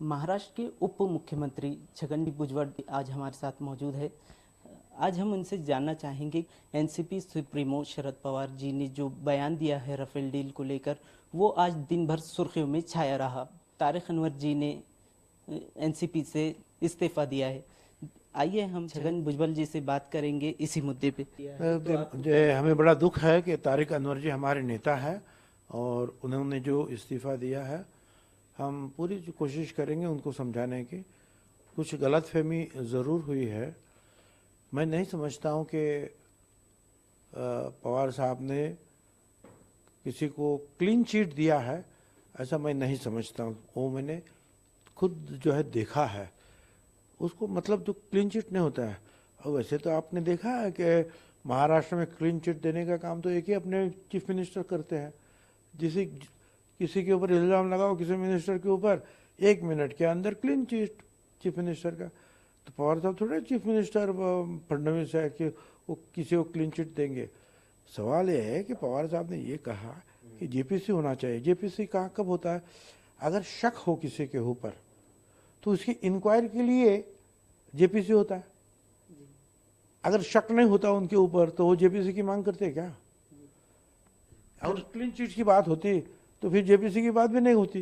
महाराष्ट्र के उप मुख्यमंत्री छगन भुजबल आज हमारे साथ मौजूद है। आज हम उनसे जानना चाहेंगे एनसीपी सुप्रीमो शरद पवार जी ने जो बयान दिया है राफेल डील को लेकर, वो आज दिन भर सुर्खियों में छाया रहा। तारिक अनवर जी ने एनसीपी से इस्तीफा दिया है। आइए हम छगन भुजबल जी से बात करेंगे इसी मुद्दे पे। हमें बड़ा दुख है कि तारिक अनवर जी हमारे नेता है और उन्होंने जो इस्तीफा दिया है, हम पूरी कोशिश करेंगे उनको समझाने की। कुछ गलतफहमी ज़रूर हुई है। मैं नहीं समझता हूँ कि पवार साहब ने किसी को क्लीन चिट दिया है, ऐसा मैं नहीं समझता हूँ। वो मैंने खुद जो है देखा है। उसको मतलब जो क्लीन चिट नहीं होता है। और वैसे तो आपने देखा है कि महाराष्ट्र में क्लीन चिट देने का काम तो एक ही अपने चीफ मिनिस्टर करते हैं। किसी के ऊपर इल्ज़ाम लगाओ, किसी मिनिस्टर के ऊपर, 1 मिनट के अंदर क्लीन चिट चीफ मिनिस्टर का। तो पवार साहब थोड़े चीफ मिनिस्टर फडणवीस है कि वो किसी को क्लीन चिट देंगे। सवाल ये है कि पवार साहब ने ये कहा कि जेपीसी होना चाहिए। जेपीसी कहाँ कब होता है? अगर शक हो किसी के ऊपर तो उसकी इंक्वायरी के लिए जेपीसी होता है। अगर शक नहीं होता उनके ऊपर तो वो जेपीसी की मांग करते क्या? और क्लीन चिट की बात होती तो फिर जेपीसी की बात भी नहीं होती।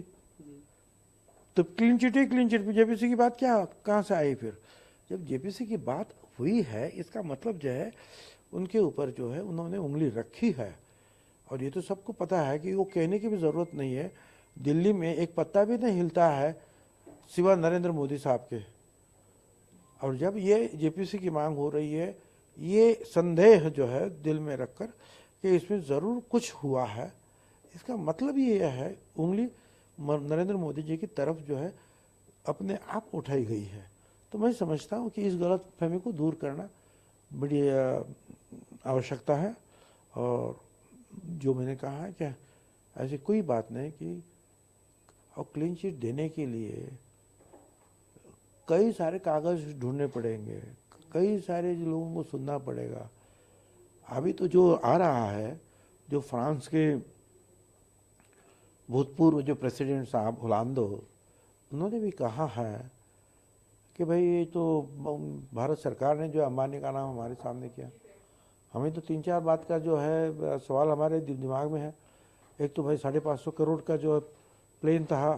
तो क्लीन चिट ही क्लीन चिट, जेपीसी की बात क्या कहाँ से आई? फिर जब जेपीसी की बात हुई है, इसका मतलब जो है उनके ऊपर जो है उन्होंने उंगली रखी है। और ये तो सबको पता है कि वो कहने की भी ज़रूरत नहीं है। दिल्ली में एक पत्ता भी नहीं हिलता है सिवा नरेंद्र मोदी साहब के। और जब ये जेपीसी की मांग हो रही है, ये संदेह जो है दिल में रखकर कि इसमें ज़रूर कुछ हुआ है, इसका मतलब ये है उंगली नरेंद्र मोदी जी की तरफ जो है अपने आप उठाई गई है। तो मैं समझता हूँ कि इस गलत फहमी को दूर करना बड़ी आवश्यकता है। और जो मैंने कहा है कि ऐसी कोई बात नहीं कि और क्लीन चिट देने के लिए कई सारे कागज ढूंढने पड़ेंगे, कई सारे लोगों को सुनना पड़ेगा। अभी तो जो आ रहा है, जो फ्रांस के भूतपूर्व जो प्रेसिडेंट साहब होलांदो, उन्होंने भी कहा है कि भाई ये तो भारत सरकार ने जो अंबानी का नाम हमारे सामने किया। हमें तो 3-4 बात का जो है सवाल हमारे दिमाग में है। एक तो भाई 550 करोड़ का जो प्लेन था,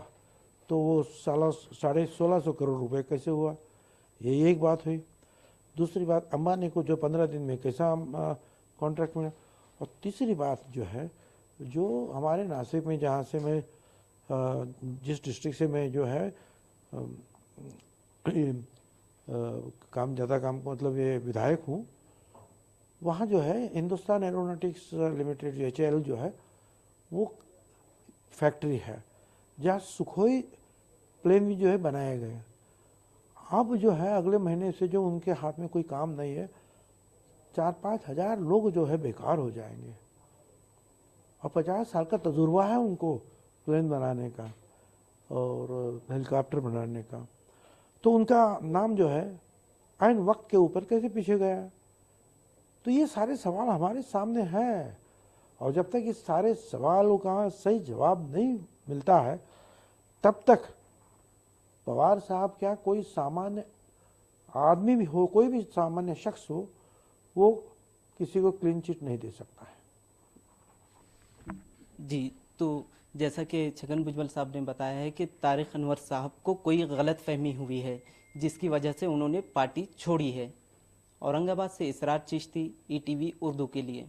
तो वो 1650 करोड़ रुपए कैसे हुआ? ये एक बात हुई। दूसरी बात, अंबानी को जो 15 दिन में कैसा कॉन्ट्रैक्ट मिला? और तीसरी बात जो है, जो हमारे नासिक में, जहाँ से मैं जिस डिस्ट्रिक्ट से मैं जो है काम मतलब ये विधायक हूँ, वहाँ जो है हिंदुस्तान एरोनॉटिक्स लिमिटेड HAL जो है वो फैक्ट्री है जहाँ सुखोई प्लेन भी जो है बनाए गए। अब जो है अगले महीने से जो उनके हाथ में कोई काम नहीं है, 4-5 हज़ार लोग जो है बेकार हो जाएंगे। और 50 साल का तजुर्बा है उनको प्लेन बनाने का और हेलीकॉप्टर बनाने का। तो उनका नाम जो है आइन वक्त के ऊपर कैसे पीछे गया? तो ये सारे सवाल हमारे सामने हैं। और जब तक इस सारे सवालों का सही जवाब नहीं मिलता है, तब तक पवार साहब क्या कोई सामान्य आदमी भी हो, कोई भी सामान्य शख्स हो, वो किसी को क्लीन चिट नहीं दे सकता है। जी, तो जैसा कि छगन भुजबल साहब ने बताया है कि तारिक अनवर साहब को कोई गलत फहमी हुई है जिसकी वजह से उन्होंने पार्टी छोड़ी है। औरंगाबाद से इसरार चिश्ती, ETV उर्दू के लिए।